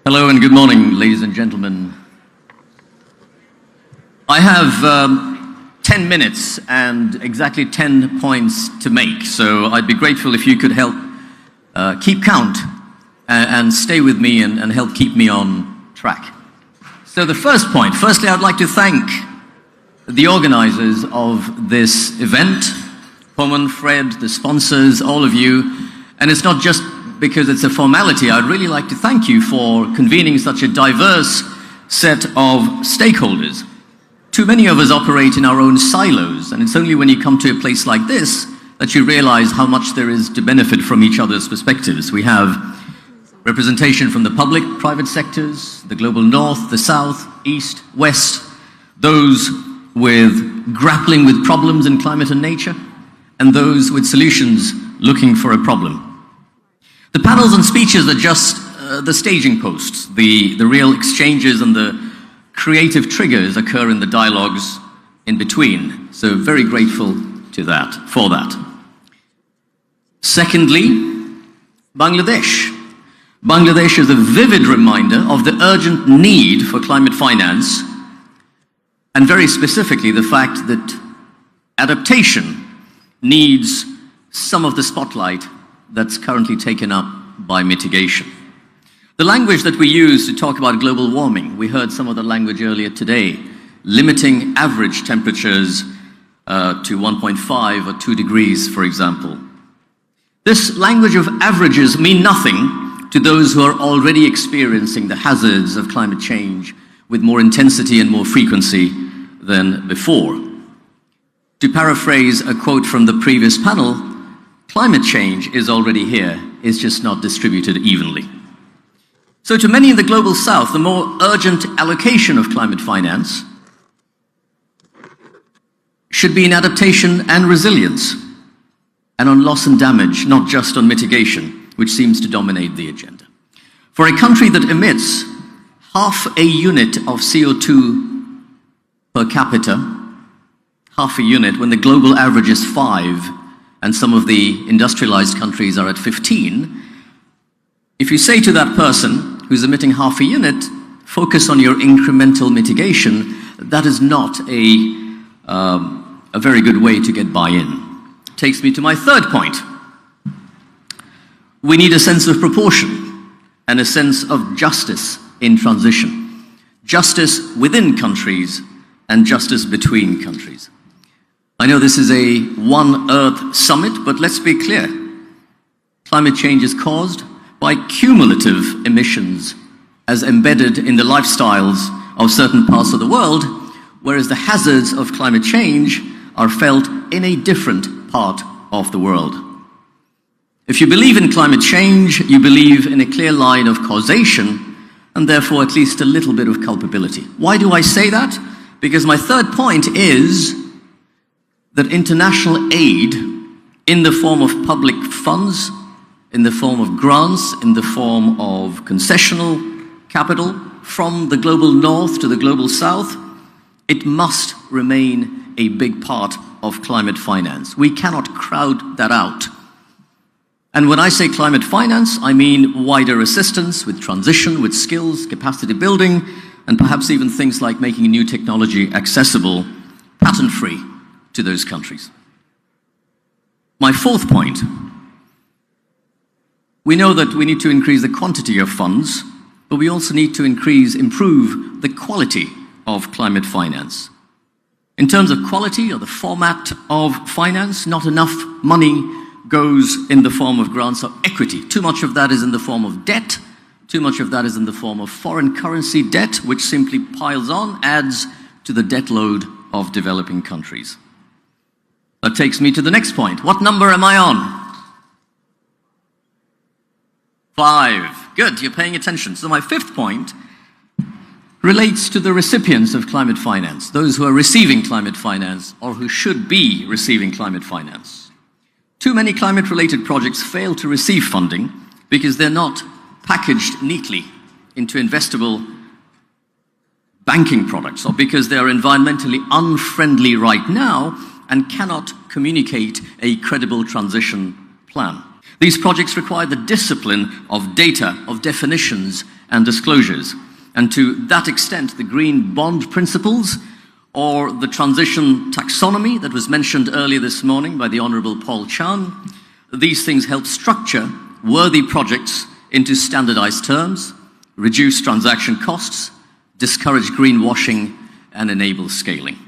Hello and good morning, ladies and gentlemen. I have 10 minutes and exactly 10 points to make, so I'd be grateful if you could help keep count and stay with me and help keep me on track. So the first point, firstly, I'd like to thank the organizers of this event, Poman, Fred, the sponsors, all of you, and it's not just because it's a formality. I'd really like to thank you for convening such a diverse set of stakeholders. Too many of us operate in our own silos, and it's only when you come to a place like this that you realize how much there is to benefit from each other's perspectives. We have representation from the public, private sectors, the global north, the south, east, west, those with grappling with problems in climate and nature, and those with solutions looking for a problem. The panels and speeches are just the staging posts. The real exchanges and the creative triggers occur in the dialogues in between. So very grateful for that. Secondly, Bangladesh. Bangladesh is a vivid reminder of the urgent need for climate finance, and very specifically the fact that adaptation needs some of the spotlight that's currently taken up by mitigation. The language that we use to talk about global warming, we heard some of the language earlier today, limiting average temperatures to 1.5 or 2 degrees, for example. This language of averages mean nothing to those who are already experiencing the hazards of climate change with more intensity and more frequency than before. To paraphrase a quote from the previous panel, climate change is already here, it's just not distributed evenly. So to many in the global south, the more urgent allocation of climate finance should be in adaptation and resilience, and on loss and damage, not just on mitigation, which seems to dominate the agenda. For a country that emits half a unit of CO2 per capita, half a unit, when the global average is 5, and some of the industrialized countries are at 15, if you say to that person who's emitting half a unit, focus on your incremental mitigation, that is not a very good way to get buy-in. Takes me to my third point. We need a sense of proportion and a sense of justice in transition. Justice within countries and justice between countries. I know this is a One Earth summit, but let's be clear. Climate change is caused by cumulative emissions as embedded in the lifestyles of certain parts of the world, whereas the hazards of climate change are felt in a different part of the world. If you believe in climate change, you believe in a clear line of causation, and therefore at least a little bit of culpability. Why do I say that? Because my third point is that international aid in the form of public funds, in the form of grants, in the form of concessional capital from the global north to the global south, it must remain a big part of climate finance. We cannot crowd that out. And when I say climate finance, I mean wider assistance with transition, with skills, capacity building, and perhaps even things like making new technology accessible, patent-free, to those countries. My fourth point, we know that we need to increase the quantity of funds, but we also need to improve the quality of climate finance. In terms of quality or the format of finance, not enough money goes in the form of grants or equity. Too much of that is in the form of debt. Too much of that is in the form of foreign currency debt, which simply piles on, adds to the debt load of developing countries. That takes me to the next point. What number am I on? 5. Good, you're paying attention. So my fifth point relates to the recipients of climate finance, those who are receiving climate finance or who should be receiving climate finance. Too many climate-related projects fail to receive funding because they're not packaged neatly into investable banking products, or because they are environmentally unfriendly right now and cannot communicate a credible transition plan. These projects require the discipline of data, of definitions and disclosures. And to that extent, the green bond principles or the transition taxonomy that was mentioned earlier this morning by the Honourable Paul Chan, these things help structure worthy projects into standardized terms, reduce transaction costs, discourage greenwashing, and enable scaling.